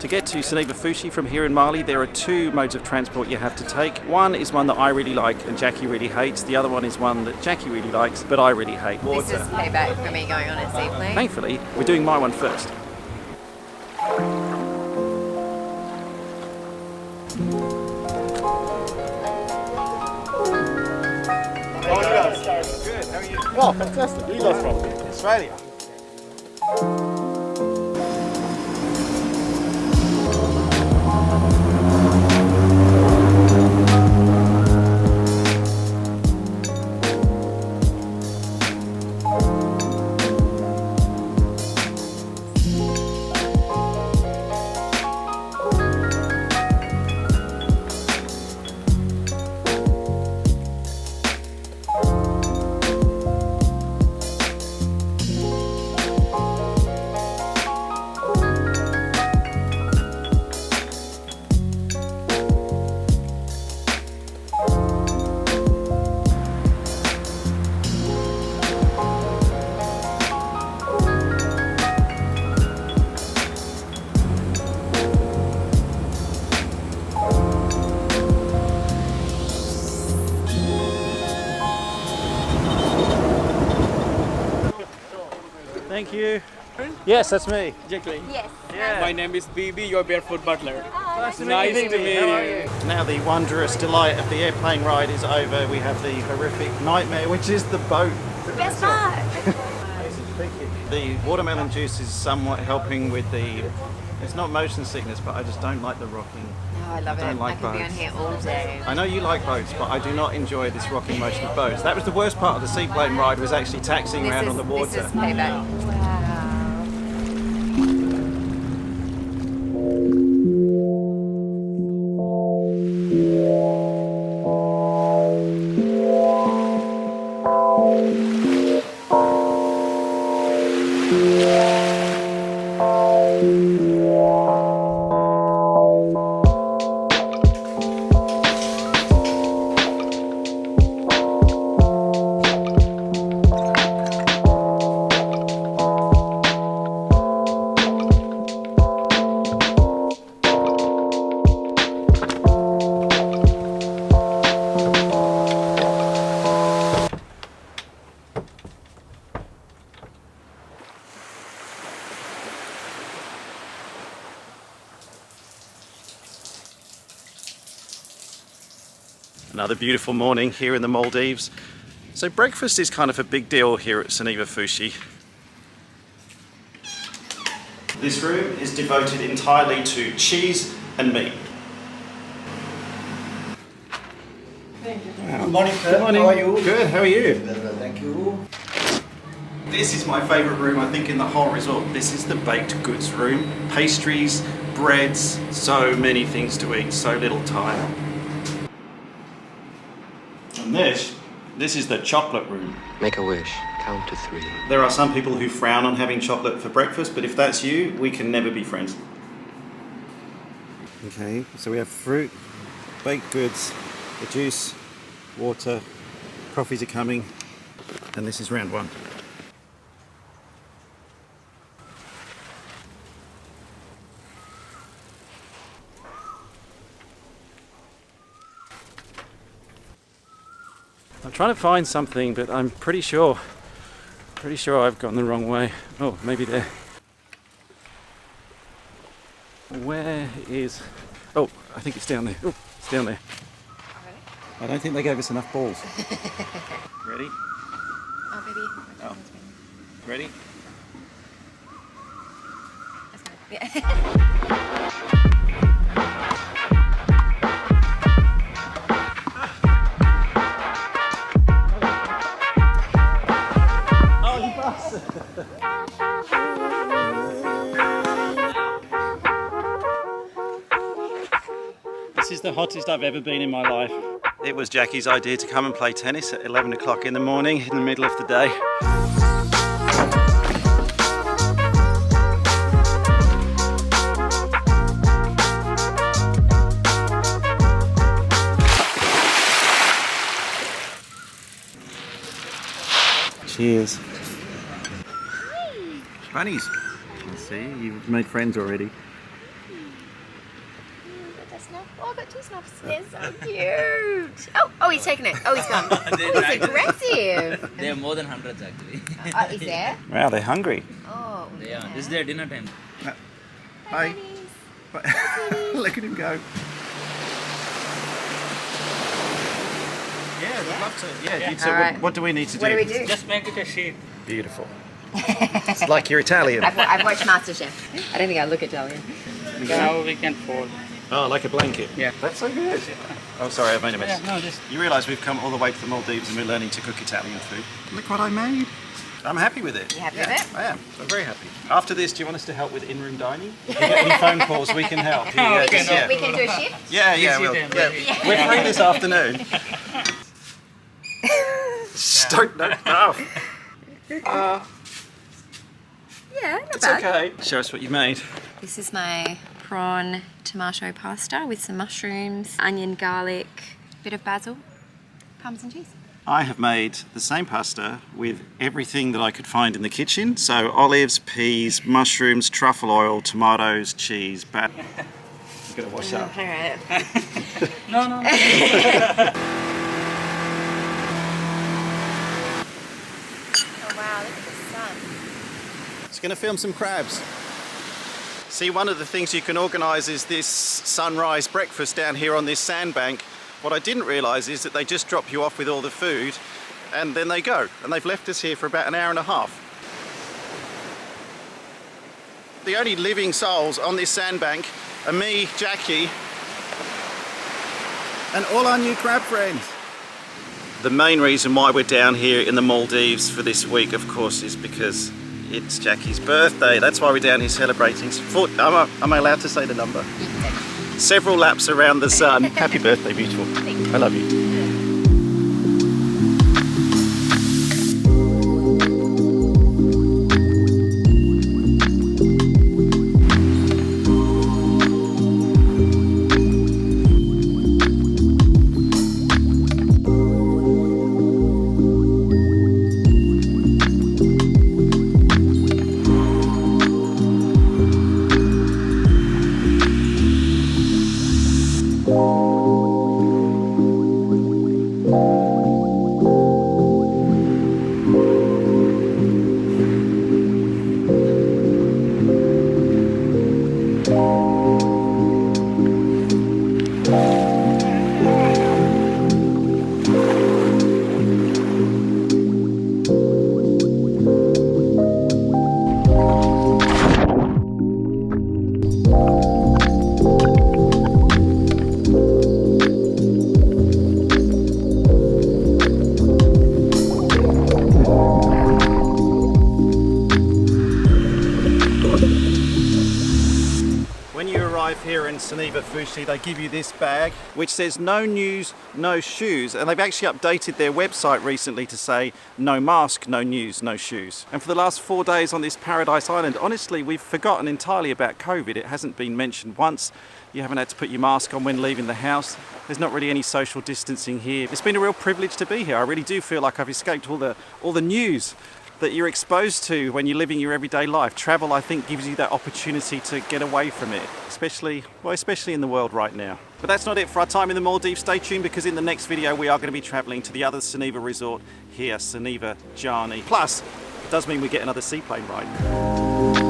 To get to Soneva Fushi from here in Mali, there are two modes of transport you have to take. One is one that I really like and Jackie really hates. The other one is one that Jackie really likes, but I really hate. Water. This is payback for me going on a seaplane. Thankfully, we're doing my one first. How are you guys? Good, how are you? Oh, fantastic. Where are you guys from? Australia. Thank you. Yes, that's me. Jacqueline. Yes. Yeah. My name is BB, your barefoot butler. Nice to Nice meet you. to meet How are you. you? Now the wondrous delight of the airplane ride is over. We have the horrific nightmare, which is the boat. Best part. The watermelon juice is somewhat helping with the, it's not motion sickness, but I just don't like the rocking. Oh, I love it. don't like I could be on boats. here all day. I know you like boats, but I do not enjoy this rocking motion of boats. That was the worst part of the seaplane ride, was actually taxiing around on the water. This is payback. Wow. Another beautiful morning here in the Maldives. So breakfast is kind of a big deal here at Soneva Fushi. This room is devoted entirely to cheese and meat. Good morning, sir. Good morning. How are you? Good, how are you? Very well, thank you. This is my favourite room, I think, in the whole resort. This is the baked goods room. Pastries, breads, so many things to eat, so little time. And this is the chocolate room. Make a wish. Count to 3. There are some people who frown on having chocolate for breakfast, but if that's you, we can never be friends. Okay, so we have fruit, baked goods, the juice, water, coffees are coming, and this is round one. I'm trying to find something, but I'm pretty sure I've gone the wrong way. Oh, maybe there. Where is... Oh, I think it's down there. Oh, it's down there. I don't think they gave us enough balls. Ready? Oh, baby. Oh. Ready? Yeah. This is the hottest I've ever been in my life. It was Jackie's idea to come and play tennis at 11 o'clock in the morning in the middle of the day. Cheers. Bunnies. Let's see, you've made friends already. a snuff. Oh, I got 2 snuffs. They're so cute. Oh, he's taking it. Oh, he's gone. Oh, he's aggressive. There are more than hundreds actually. Is there? Wow, they're hungry. Oh, Yeah, this is their dinner time. Hi. Look at him go. Yeah, they'd love to. Yeah, so All right. what do we need to do? What do we do? Just make it a sheet. Beautiful. It's like you're Italian. I've watched MasterChef. I don't think I look Italian. Now we can fold. Oh, like a blanket? Yeah. That's so good. Oh, sorry, I've made a mess. Yeah, no, just You realise we've come all the way to the Maldives and we're learning to cook Italian food. Look what I made. I'm happy with it. You happy with it? I am. I'm very happy. After this, do you want us to help with in-room dining? If you get any phone calls, we can help. Yeah, Okay, just- no yeah. We can do a shift? Yeah, Yes, we'll- you can, yeah. maybe. We're free this afternoon. Don't knock it off. Yeah, not It's bad. okay. Show us what you made. This is my prawn tomato pasta with some mushrooms, onion, garlic, bit of basil, parmesan cheese. I have made the same pasta with everything that I could find in the kitchen. So olives, peas, mushrooms, truffle oil, tomatoes, cheese, You've got to wash up. All right. no. Oh wow, look at the sun. Just going to film some crabs. See, one of the things you can organise is this sunrise breakfast down here on this sandbank. What I didn't realise is that they just drop you off with all the food and then they go. And they've left us here for about an hour and a half. The only living souls on this sandbank are me, Jackie, and all our new crab friends. The main reason why we're down here in the Maldives for this week, of course, is because it's Jackie's birthday. That's why we're down here celebrating. Am I allowed to say the number? Several laps around the sun. Happy birthday, beautiful. I love you. Here in Soneva Fushi, they give you this bag which says no news, no shoes, and they've actually updated their website recently to say no mask, no news, no shoes. And for the last 4 days on this paradise island, honestly, we've forgotten entirely about COVID. It hasn't been mentioned once. You haven't had to put your mask on when leaving the house. There's not really any social distancing here. It's been a real privilege to be here. I really do feel like I've escaped all the news that you're exposed to when you're living your everyday life. Travel, I think, gives you that opportunity to get away from it, especially in the world right now. But that's not it for our time in the Maldives. Stay tuned, because in the next video we are going to be travelling to the other Soneva resort here, Soneva Jani. Plus, it does mean we get another seaplane ride.